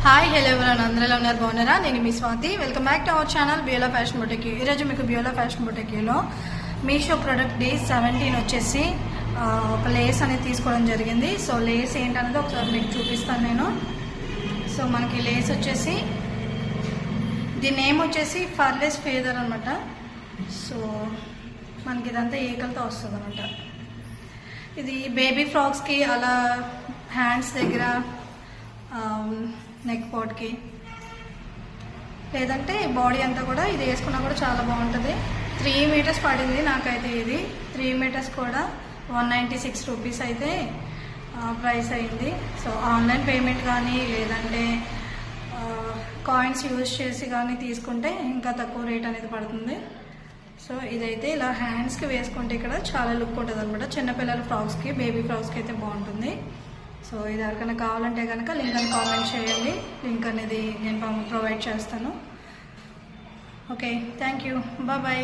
Hi hello ఎవరైనా అందరిలో ఉన్నారు బాగున్నారా? నేను మీ Swathi. Welcome back to our channel Beulah fashion boutique. ఈరోజు మీకు బ్యూలా ఫ్యాషన్ బొటిక్లో మీషో ప్రొడక్ట్ డే 17 వచ్చేసి ఒక లేస్ అనేది తీసుకోవడం జరిగింది. సో లేస్ ఏంటనేది ఒకసారి మీకు చూపిస్తాను నేను. సో మనకి లేస్ వచ్చేసి దీని నేమ్ వచ్చేసి ఫర్లెస్ ఫేదర్ అనమాట. సో మనకి ఇదంతా ఏకలతో వస్తుంది అనమాట. ఇది బేబీ ఫ్రాక్స్కి అలా హ్యాండ్స్ దగ్గర నెక్ పాట్కి లేదంటే బాడీ అంతా కూడా ఇది వేసుకున్నా కూడా చాలా బాగుంటుంది. 3 మీటర్స్ పడింది నాకైతే. ఇది 3 మీటర్స్ కూడా 196 రూపీస్ అయితే ప్రైస్ అయింది. సో ఆన్లైన్ పేమెంట్ కానీ లేదంటే కాయిన్స్ యూజ్ చేసి కానీ తీసుకుంటే ఇంకా తక్కువ రేట్ అనేది పడుతుంది. సో ఇదైతే ఇలా హ్యాండ్స్కి వేసుకుంటే ఇక్కడ చాలా లుక్ ఉంటుంది అనమాట. చిన్నపిల్లల ఫ్రాక్స్కి బేబీ ఫ్రాక్స్కి అయితే బాగుంటుంది. సో ఇది ఎవరికైనా కావాలంటే కనుక లింక్ అని కామెంట్ చేయండి. లింక్ అనేది నేను ప్రొవైడ్ చేస్తాను. Okay, thank you, bye.